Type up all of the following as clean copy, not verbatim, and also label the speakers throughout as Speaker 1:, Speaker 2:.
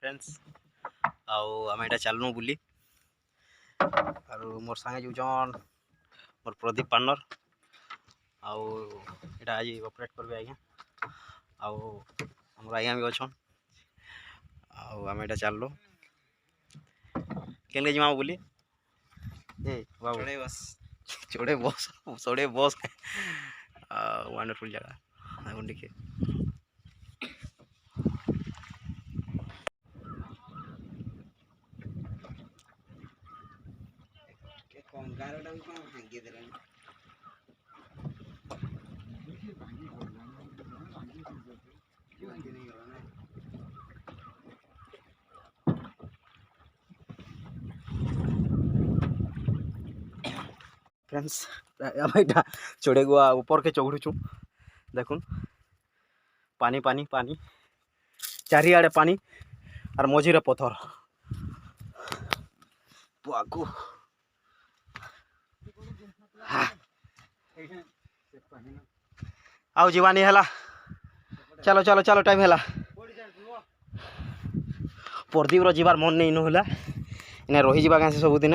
Speaker 1: friends आम यहाँ चलनु बुली और मोर सागे जाऊन मोर प्रदीप पार्टनर आटा आज ऑपरेट करबे आज्ञा आम आज्ञा भी अच्छन आम यहाँ चलु के जीमा बुली चढ़े बस वंडरफुल जगह देखिए फ्रेंड्स यहाँ चढ़े गुआ ऊपर के चढ़ुचु देखुन पानी पानी पानी चारिआडे पानी और मझीरे पथर आगु आउ जीवानी है चलो चलो चलो टाइम है प्रदीप रबार मन नहीं इनू है इन्हें रही जावा क्या सबुदिन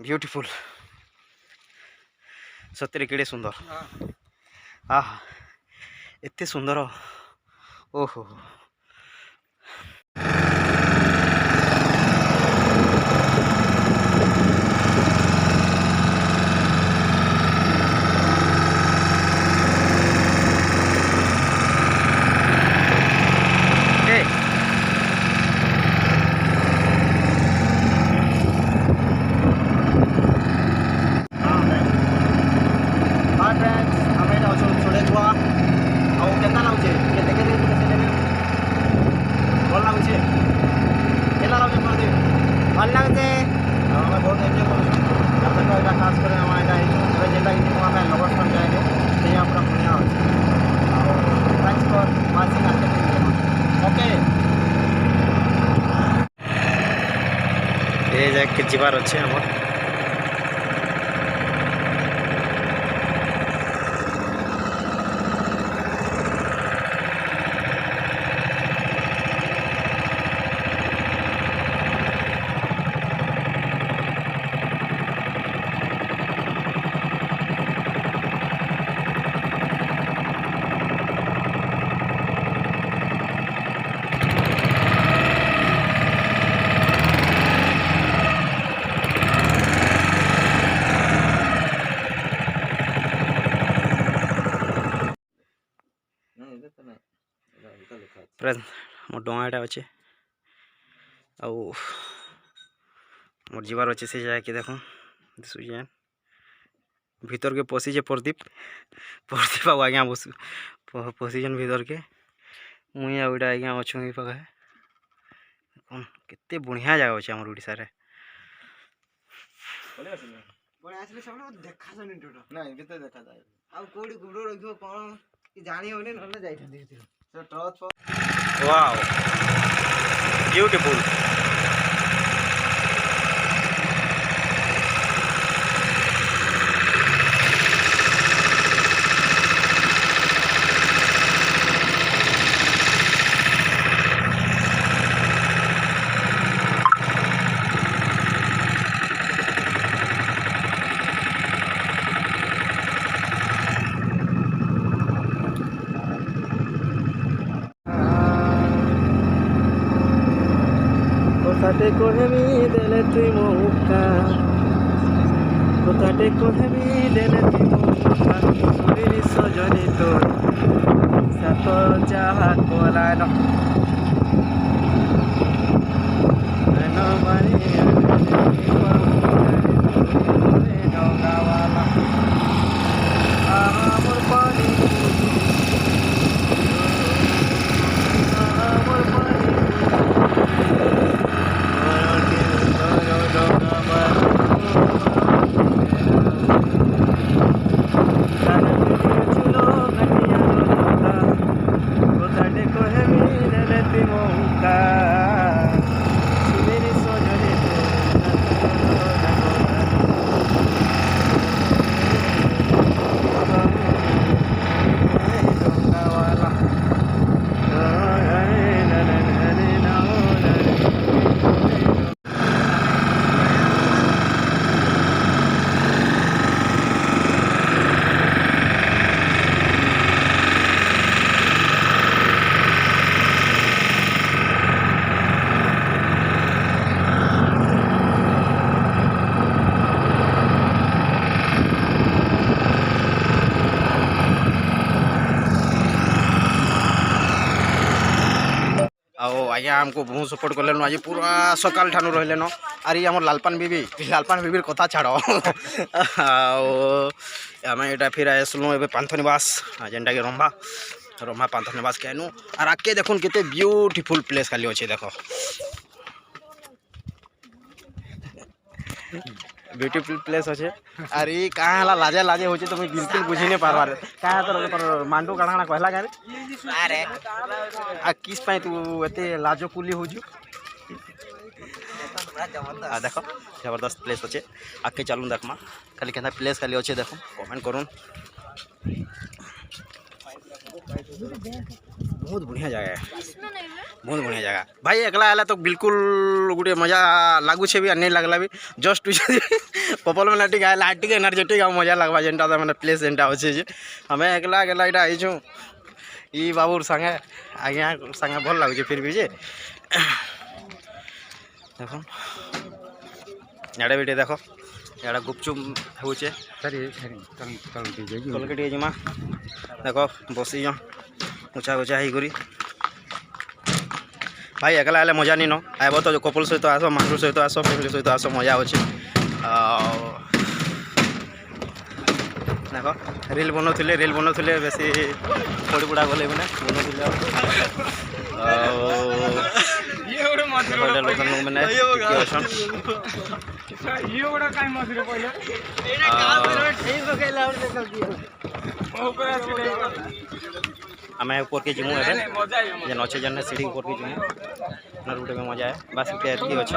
Speaker 1: ब्यूटीफुल सतरे केड़े सुंदर आह एते सुंदर ओहो जाके जीवार अच्छे हमर मोर डोंगाटा अच्छे मोर जीवार अच्छे से जाके देख दिशुजान भीतर के पशिचे प्रदीप प्रदीप आज्ञा बस पशिजन भीतर के मुई आईटा आज्ञा अच्छे पाखे केते बढ़िया जगह अच्छे आम ओडिशा रे वाओ ब्यूटीफुल कोथाटे कोहेमी देले तुई मौका कोथाटे कोहेमी देले तुई मौका सुरिनी सजनी तोर सात जाहा कोलानो न मारी डोगावाला आमर पानी आमर पानी आओ आज्ञा आमको बहुत सपोर्ट कले आज पूरा सकाल ठानु रहिले न आरी आम लालपान बीबी कथा छाड़ आम यहाँ फिर आसलु ए पांथनिवास जेनटा कि रंभा पांथनिवास के आनु और आगे देखुन केते ब्यूटीफुल प्लेस खाली अच्छे देख ब्यूटीफुल प्लेस अच्छे अरे कहाँ लाजे लाजे हो तो मुझे बिल्कुल बुझी नहीं पार्बार कहाँ तो मांडू काढ़ा कहला क्या अरे आ किस पाई तू एते लाजो कुली हो देख जबरदस्त प्लेस अच्छे आगे चलूँ देखमा खाली क्या प्लेस खाली अच्छे देख कमेंट करूँ बहुत बढ़िया जगह है बहुत बढ़िया जगह भाई एकला आला तो बिल्कुल गोटे मजा लगुचे भी नहीं लगला भी जस्ट पपल मैंने टी आला टी एनर्जेटिक मजा लगवा जेनटा मैंने प्लेस जेनटा अच्छे हमें एकला एकला यहाँ आईचु ई बाबूर संगे आज्ञा संगे भल लगुचे फिर भी जे देख इे भी देख यहाँ गुपचुप होचे कलके जिमा देख बसी ऊँचा ऊँचा हो भाई एकला आले मजा नहीं न आब तो कपल सहित आस मांडू सहित आस फैमिली सहित आस मजा अच्छे देख रिल बनाते बेसी पड़ी पुड़ा गले मैंने आम ऊपर के जीमु जेन अच्छे जेन सीढ़ी ऊपर के जीमु गोटे में मजा है बस ये अच्छे